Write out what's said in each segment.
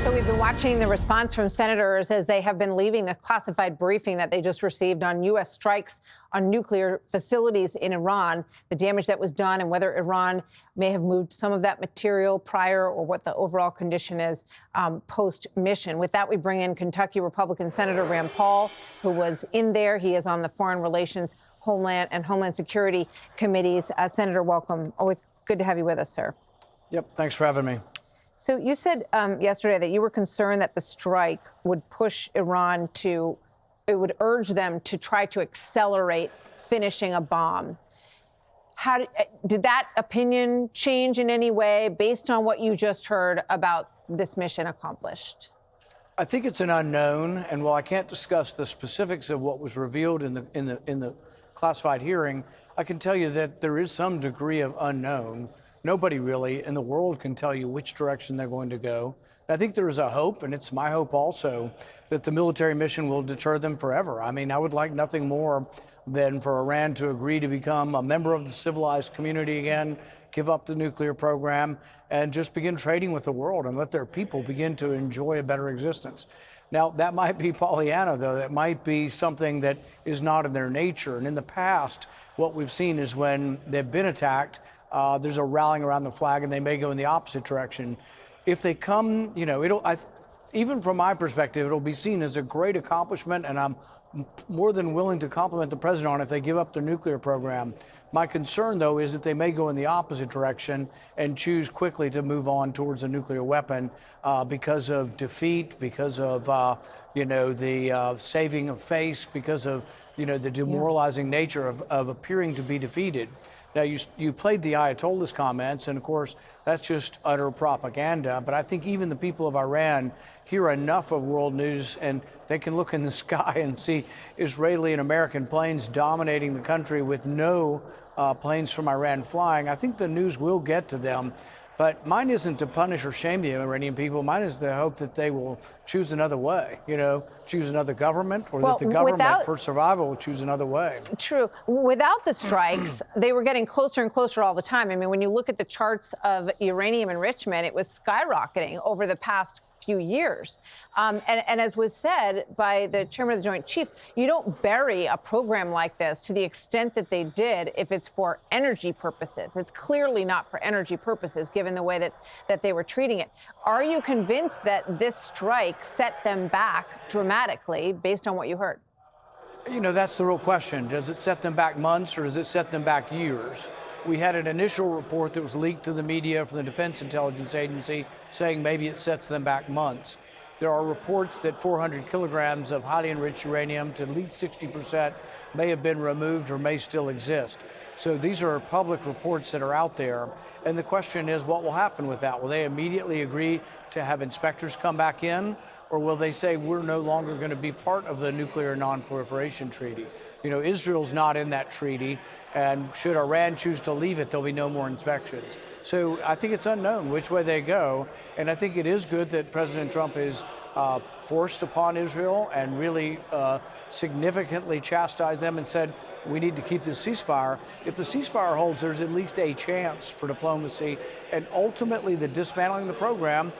So we've been watching the response from senators as they have been leaving the classified briefing that they just received on U.S. strikes on nuclear facilities in Iran, the damage that was done, and whether Iran may have moved some of that material prior or what the overall condition is post-mission. With that, we bring in Kentucky Republican Senator Rand Paul, who was in there. He is on the Foreign Relations, Homeland and Homeland Security committees. Senator, welcome. Always good to have you with us, sir. Yep. Thanks for having me. So you said yesterday that you were concerned that the strike would push Iran to, it would urge them to try to accelerate finishing a bomb. How did that opinion change in any way based on what you just heard about this mission accomplished? I think it's an unknown, and while I can't discuss the specifics of what was revealed in the classified hearing, I can tell you that there is some degree of unknown. Nobody really in the world can tell you which direction they're going to go. I think there is a hope, and it's my hope also, that the military mission will deter them forever. I mean, I would like nothing more than for Iran to agree to become a member of the civilized community again, give up the nuclear program, and just begin trading with the world and let their people begin to enjoy a better existence. Now, that might be Pollyanna, though. That might be something that is not in their nature. And in the past, what we've seen is when they've been attacked, there's a rallying around the flag, and they may go in the opposite direction. If they come, you know, even from my perspective, it'll be seen as a great accomplishment, and I'm more than willing to compliment the president on if they give up their nuclear program. My concern, though, is that they may go in the opposite direction and choose quickly to move on towards a nuclear weapon because of defeat, because of, the saving of face, because of, the demoralizing nature of appearing to be defeated. Now, you played the Ayatollah's comments, and of course, that's just utter propaganda. But I think even the people of Iran hear enough of world news, and they can look in the sky and see Israeli and American planes dominating the country with no planes from Iran flying. I think the news will get to them. But mine isn't to punish or shame the Iranian people. Mine is the hope that they will choose another way, choose another government, or that the government for survival will choose another way. True. Without the strikes, they were getting closer and closer all the time. I mean, when you look at the charts of uranium enrichment, it was skyrocketing over the past few years. And as was said by the chairman of the Joint Chiefs, you don't bury a program like this to the extent that they did if it's for energy purposes. It's clearly not for energy purposes, given the way that they were treating it. Are you convinced that this strike set them back dramatically based on what you heard? That's the real question. Does it set them back months, or does it set them back years? We had an initial report that was leaked to the media from the Defense Intelligence Agency saying maybe it sets them back months. There are reports that 400 kilograms of highly enriched uranium to at least 60% may have been removed or may still exist. So these are public reports that are out there. And the question is, what will happen with that? Will they immediately agree to have inspectors come back in? Or will they say, we're no longer going to be part of the Nuclear Non-Proliferation Treaty? Israel's not in that treaty, and should Iran choose to leave it, there'll be no more inspections. So I think it's unknown which way they go, and I think it is good that President Trump is forced upon Israel and really significantly chastised them and said, we need to keep this ceasefire. If the ceasefire holds, there's at least a chance for diplomacy, and ultimately the dismantling the program,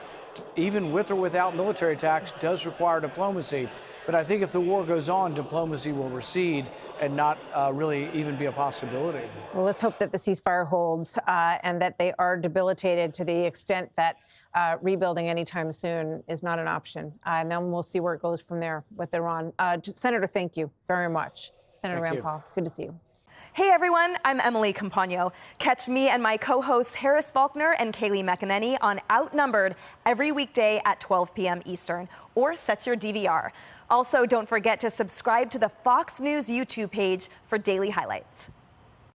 even with or without military attacks, does require diplomacy. But I think if the war goes on, diplomacy will recede and not really even be a possibility. Well, let's hope that the ceasefire holds and that they are debilitated to the extent that rebuilding anytime soon is not an option. And then we'll see where it goes from there with Iran. Senator, thank you very much. Senator Rand Paul, good to see you. Hey everyone, I'm Emily Compagno. Catch me and my co-hosts Harris Faulkner and Kaylee McEnany on Outnumbered every weekday at 12 p.m. Eastern, or set your DVR. Also, don't forget to subscribe to the Fox News YouTube page for daily highlights.